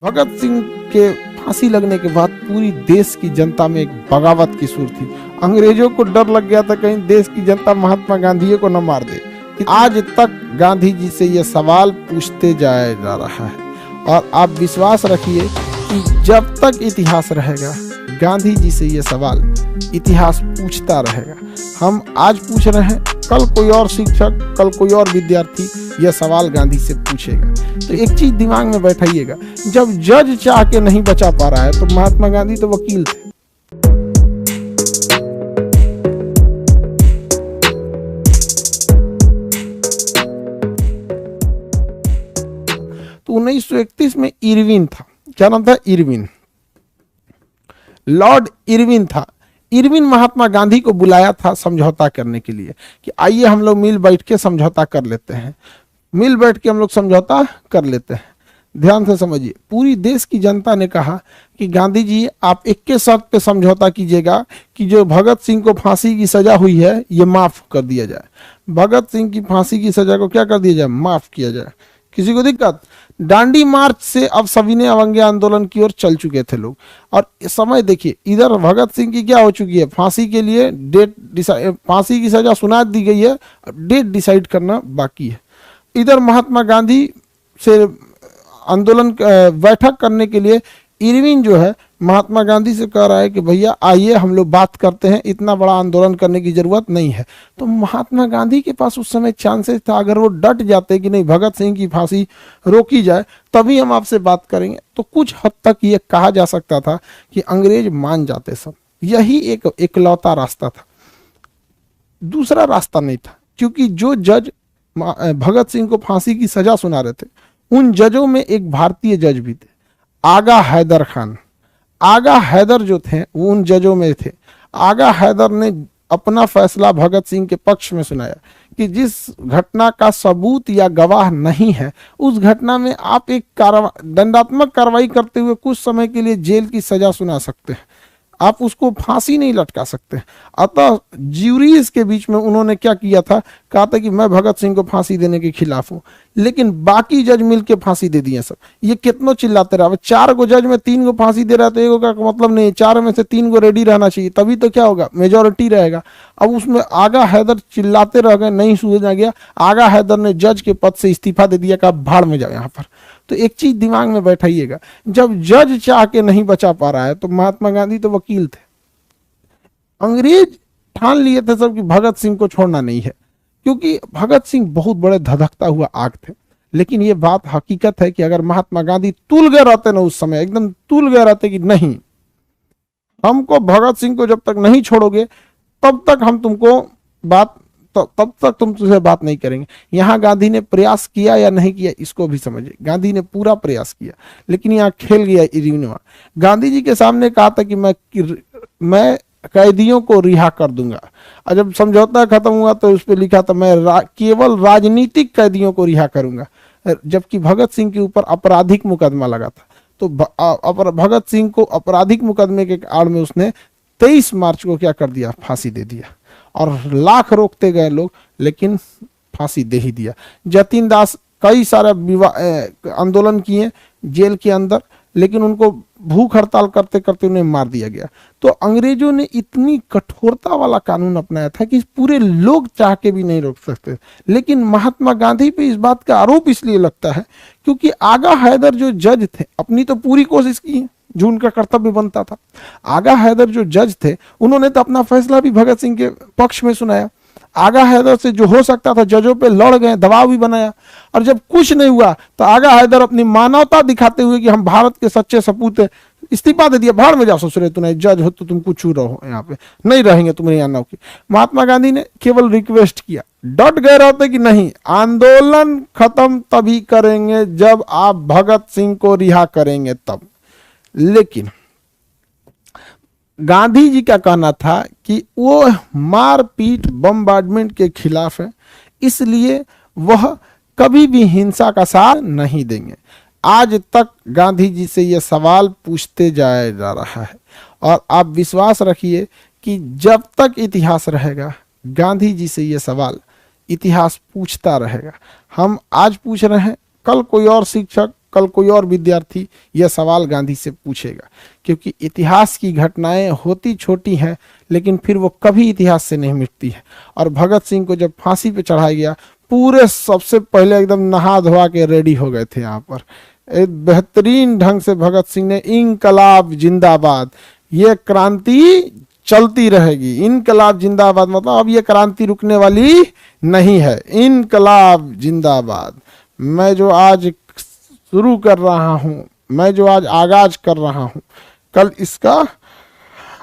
भगत सिंह के फांसी लगने के बाद पूरी देश की जनता में एक बगावत की सुर थी। अंग्रेजों को डर लग गया था कहीं देश की जनता महात्मा गांधी को न मार दे। आज तक गांधी जी से यह सवाल पूछते जाया जा रहा है और आप विश्वास रखिए कि जब तक इतिहास रहेगा गांधी जी से यह सवाल इतिहास पूछता रहेगा। हम आज पूछ रहे हैं, कल कोई और शिक्षक, कल कोई और विद्यार्थी यह सवाल गांधी से पूछेगा। तो एक चीज दिमाग में बैठाइएगा, जब जज चाह के नहीं बचा पा रहा है तो महात्मा गांधी तो वकील थे। तो 1931 में इरविन था, क्या नाम था? इरविन, लॉर्ड इरविन था। इरविन महात्मा गांधी को बुलाया था समझौता करने के लिए कि आइए हम लोग मिल बैठ के समझौता कर लेते हैं, मिल बैठ के हम लोग समझौता कर लेते हैं। ध्यान से समझिए, पूरी देश की जनता ने कहा कि गांधी जी आप एक के शर्त पे समझौता कीजिएगा कि जो भगत सिंह को फांसी की सजा हुई है ये माफ कर दिया जाए। भगत सिंह की फांसी की सजा को क्या कर दिया जाए? माफ किया जाए। किसी को दिक्कत? डांडी मार्च से अब सविनय अवज्ञा आंदोलन की ओर चल चुके थे लोग। और समय देखिए, इधर भगत सिंह की क्या हो चुकी है, फांसी के लिए फांसी की सजा सुना दी गई है, डेट डिसाइड करना बाकी है। इधर महात्मा गांधी से आंदोलन बैठक करने के लिए इरविन जो है महात्मा गांधी से कह रहा है कि भैया आइए हम लोग बात करते हैं, इतना बड़ा आंदोलन करने की जरूरत नहीं है। तो महात्मा गांधी के पास उस समय चांसेस था, अगर वो डट जाते कि नहीं भगत सिंह की फांसी रोकी जाए तभी हम आपसे बात करेंगे, तो कुछ हद तक ये कहा जा सकता था कि अंग्रेज मान जाते सब। यही एक इकलौता रास्ता था, दूसरा रास्ता नहीं था। क्योंकि जो जज भगत सिंह को फांसी की सजा सुना रहे थे उन जजों में एक भारतीय जज भी थे, आगा हैदर खान। आगा हैदर जो थे वो उन जजों में थे। आगा हैदर ने अपना फैसला भगत सिंह के पक्ष में सुनाया कि जिस घटना का सबूत या गवाह नहीं है उस घटना में आप एक दंडात्मक कार्रवाई करते हुए कुछ समय के लिए जेल की सजा सुना सकते हैं, आप उसको फांसी नहीं लटका सकते। अतः ज्यूरीज के बीच में उन्होंने क्या किया था, कहा था कि मैं भगत सिंह को फांसी देने के खिलाफ हूं, लेकिन बाकी जज मिलके फांसी दे दिए सब। ये कितनों चिल्लाते रहा, 4 को जज में 3 को फांसी दे रहा है तो एगो का मतलब नहीं, 4 में से 3 को रेडी रहना चाहिए, तभी तो क्या होगा, मेजोरिटी रहेगा। अब उसमें आगा हैदर चिल्लाते रह गए, नहीं सुना गया। आगा हैदर ने जज के पद से इस्तीफा दे दिया, कहा भाड़ में जाओ यहाँ पर। तो एक चीज दिमाग में बैठाइएगा, जब जज चाह के नहीं बचा पा रहा है तो महात्मा गांधी तो वकील थे। अंग्रेज ठान लिए थे सब कि भगत सिंह को छोड़ना नहीं है, क्योंकि भगत सिंह बहुत बड़े धधकता हुआ आग थे। लेकिन ये बात हकीकत है कि अगर महात्मा गांधी तुल गए रहते ना, उस समय एकदम तुल गए रहते कि नहीं हमको भगत सिंह को जब तक नहीं छोड़ोगे तब तक हम तुमको बात तब तक तुमसे बात नहीं करेंगे। यहाँ गांधी ने प्रयास किया या नहीं किया इसको भी समझिए, गांधी ने पूरा प्रयास किया, लेकिन यहाँ खेल गया इरविन। गांधी जी के सामने कहा था कि मैं कैदियों को रिहा कर दूंगा, और जब समझौता खत्म हुआ तो उस पर लिखा था मैं केवल राजनीतिक कैदियों को रिहा करूंगा, जबकि भगत सिंह के ऊपर आपराधिक मुकदमा लगा था। तो भगत सिंह को आपराधिक मुकदमे के आड़ में उसने 23 मार्च को क्या कर दिया, फांसी दे दिया। और लाख रोकते गए लोग, लेकिन फांसी दे ही दिया। जतिन दास कई सारे आंदोलन किए जेल के अंदर, लेकिन उनको भूख हड़ताल करते करते उन्हें मार दिया गया। तो अंग्रेजों ने इतनी कठोरता वाला कानून अपनाया था कि पूरे लोग चाह के भी नहीं रोक सकते। लेकिन महात्मा गांधी पे इस बात का आरोप इसलिए लगता है क्योंकि आगा हैदर जो जज थे अपनी तो पूरी कोशिश की है, जो उनका कर्तव्य बनता था। आगा हैदर जो जज थे उन्होंने तो अपना फैसला भी भगत सिंह के पक्ष में सुनाया। आगा हैदर से जो हो सकता था जजों पे लड़ गए, दबाव भी बनाया, और जब कुछ नहीं हुआ तो आगा हैदर अपनी मानवता दिखाते हुए कि हम भारत के सच्चे सपूत हैं, इस्तीफा दे दिया, भाड़ में जाओ ससुरे, तुम जज हो तो तुम कुछ रहो, यहाँ पे नहीं रहेंगे, तुम्हें यहाँ नौकरी। महात्मा गांधी ने केवल रिक्वेस्ट किया, डट गए रहते कि नहीं आंदोलन खत्म तभी करेंगे जब आप भगत सिंह को रिहा करेंगे तब। लेकिन गांधी जी का कहना था कि वो मारपीट बम्बार्डमेंट के खिलाफ है, इसलिए वह कभी भी हिंसा का साथ नहीं देंगे। आज तक गांधी जी से यह सवाल पूछते जाया जा रहा है और आप विश्वास रखिए कि जब तक इतिहास रहेगा गांधी जी से यह सवाल इतिहास पूछता रहेगा। हम आज पूछ रहे हैं, कल कोई और शिक्षक, कल कोई और विद्यार्थी यह सवाल गांधी से पूछेगा, क्योंकि इतिहास की घटनाएं होती छोटी हैं लेकिन फिर वो कभी इतिहास से नहीं मिटती है। और भगत सिंह को जब फांसी पे चढ़ाया गया, पूरे सबसे पहले एकदम नहा धोआ के रेडी हो गए थे यहाँ पर। एक बेहतरीन ढंग से भगत सिंह ने इनकलाब जिंदाबाद, ये क्रांति चलती रहेगी, इनकलाब जिंदाबाद, मतलब अब ये क्रांति रुकने वाली नहीं है, इनकलाब जिंदाबाद। मैं जो आज शुरू कर रहा हूं, मैं जो आज आगाज कर रहा हूं, कल इसका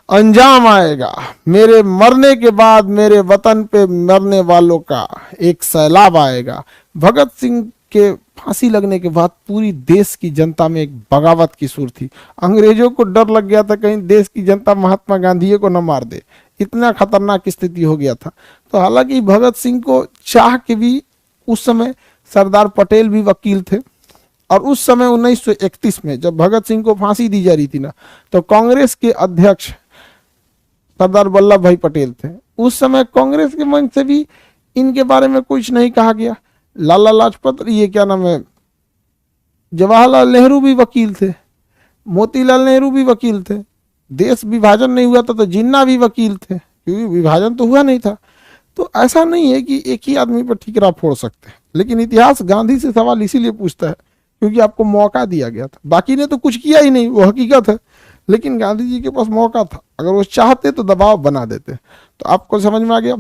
अंजाम आएगा। मेरे मरने के बाद मेरे वतन पे मरने वालों का एक सैलाब आएगा। भगत सिंह के फांसी लगने के बाद पूरी देश की जनता में एक बगावत की सुर थी। अंग्रेजों को डर लग गया था कहीं देश की जनता महात्मा गांधी को न मार दे, इतना खतरनाक स्थिति हो गया था। तो हालांकि भगत सिंह को चाह के भी उस समय सरदार पटेल भी वकील थे, और उस समय 1931 में जब भगत सिंह को फांसी दी जा रही थी ना, तो कांग्रेस के अध्यक्ष सरदार वल्लभ भाई पटेल थे। उस समय कांग्रेस के मंच से भी इनके बारे में कुछ नहीं कहा गया। लाला लाजपत, ये क्या नाम है, जवाहरलाल नेहरू भी वकील थे, मोतीलाल नेहरू भी वकील थे, देश विभाजन नहीं हुआ था तो जिन्ना भी वकील थे, क्योंकि विभाजन तो हुआ नहीं था। तो ऐसा नहीं है कि एक ही आदमी पर ठीकरा फोड़ सकते हैं। लेकिन इतिहास गांधी से सवाल इसीलिए पूछता है क्योंकि आपको मौका दिया गया था। बाकी ने तो कुछ किया ही नहीं, वो हकीकत है, लेकिन गांधी जी के पास मौका था, अगर वो चाहते तो दबाव बना देते। तो आपको समझ में आ गया।